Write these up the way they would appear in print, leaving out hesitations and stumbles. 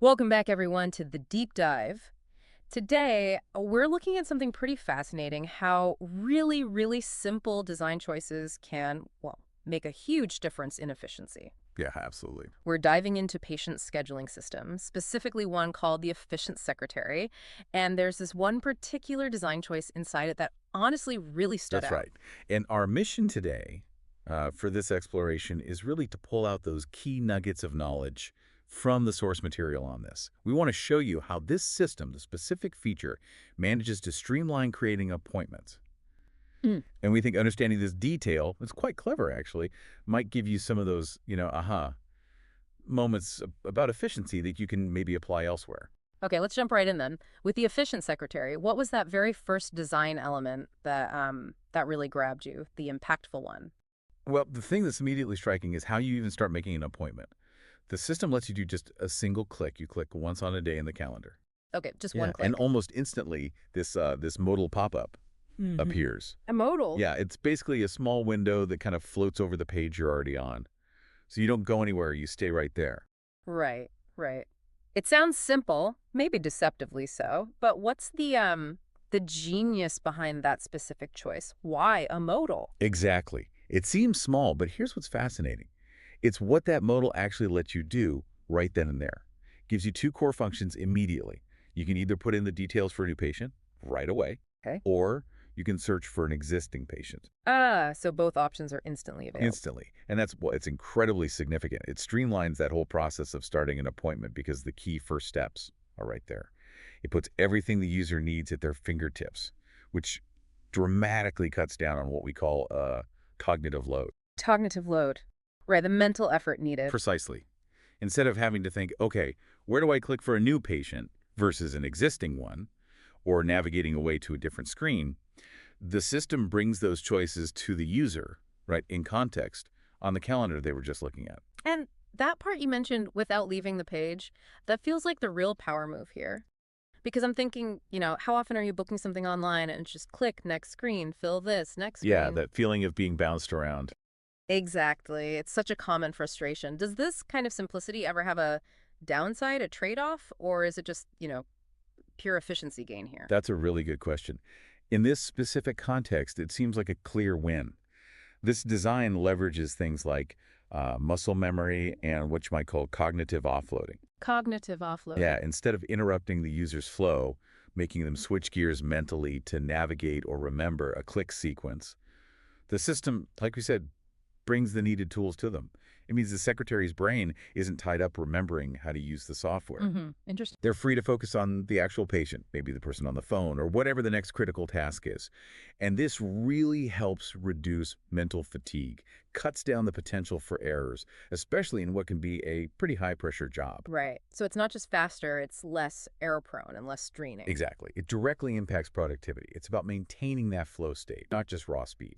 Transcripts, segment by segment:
Welcome back, everyone, to the deep dive. Today, we're looking at something pretty fascinating, how really simple design choices can, well, make a huge difference in efficiency. Yeah, absolutely. We're diving into patient scheduling systems, specifically one called the Efficient Secretary, and there's this one particular design choice inside it that honestly really stood That's out. right. And our mission today for this exploration is really to pull out those key nuggets of knowledge from the source material on this. We want to show you how this system, the specific feature, manages to streamline creating appointments. Mm. And we think understanding this detail, it's quite clever actually, might give you some of those, aha moments about efficiency that you can maybe apply elsewhere. Okay, let's jump right in then. With the Efficient Secretary, what was that very first design element that really grabbed you, the impactful one? Well, the thing that's immediately striking is how you even start making an appointment. The system lets you do just a single click. You click once on a day in the calendar. Okay, just Yeah, one and click. almost instantly, this modal pop-up Hmm. appears. A modal. Yeah, it's basically a small window that kind of floats over the page you're already on. So you don't go anywhere, you stay right there. Right, right. It sounds simple, maybe deceptively so, but what's the genius behind that specific choice? Why a modal? Exactly. It seems small, but here's what's fascinating. It's what that modal actually lets you do right then and there. Gives you two core functions immediately. You can either put in the details for a new patient right away, Okay. or you can search for an existing patient Ah, so both options are instantly available. instantly. And that's, well, it's incredibly significant. It streamlines that whole process of starting an appointment because the key first steps are right there. It puts everything the user needs at their fingertips, which dramatically cuts down on what we call cognitive load. Cognitive load. Right, the mental effort needed. Precisely. Instead of having to think, okay, where do I click for a new patient versus an existing one, or navigating away to a different screen, the system brings those choices to the user, right, in context, on the calendar they were just looking at. And that part you mentioned without leaving the page, that feels like the real power move here. Because I'm thinking, how often are you booking something online and it's just click next screen, fill this, next Yeah, screen? that feeling of being bounced around. Exactly. It's such a common frustration. Does this kind of simplicity ever have a downside, a trade-off, or is it just, pure efficiency gain here? That's a really good question. In this specific context, it seems like a clear win. This design leverages things like muscle memory and what you might call cognitive offloading. Cognitive Yeah, offloading. instead of interrupting the user's flow, making them switch gears mentally to navigate or remember a click sequence, the system, like we said, brings the needed tools to them. It means the secretary's brain isn't tied up remembering how to use the software. Interesting. They're free to focus on the actual patient, maybe the person on the phone, or whatever the next critical task is. And this really helps reduce mental fatigue, cuts down the potential for errors, especially in what can be a pretty high-pressure job. Right. So it's not just faster, it's less error-prone and less straining. Exactly. It directly impacts productivity. It's about maintaining that flow state, not just raw speed.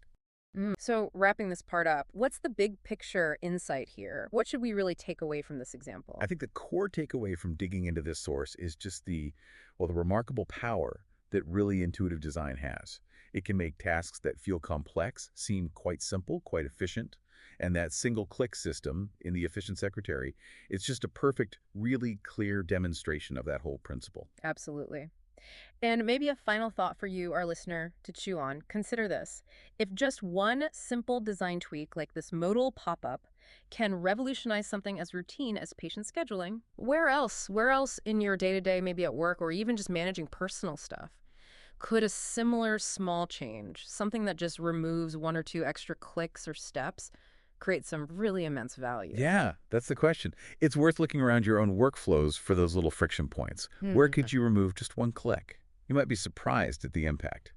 So wrapping this part up, what's the big picture insight here? What should we really take away from this example? I think the core takeaway from digging into this source is just the remarkable power that really intuitive design has. It can make tasks that feel complex seem quite simple, quite efficient. And that single click system in the efficient secretary, it's just a perfect, really clear demonstration of that whole principle. Absolutely. And maybe a final thought for you, our listener, to chew on. Consider this. If just one simple design tweak like this modal pop-up can revolutionize something as routine as patient scheduling, where else? Where else in your day-to-day, maybe at work or even just managing personal stuff, could a similar small change, something that just removes one or two extra clicks or steps, create some really immense value? Yeah, that's the question. It's worth looking around your own workflows for those little friction points. Where Hmm. could you remove just one click? You might be surprised at the impact.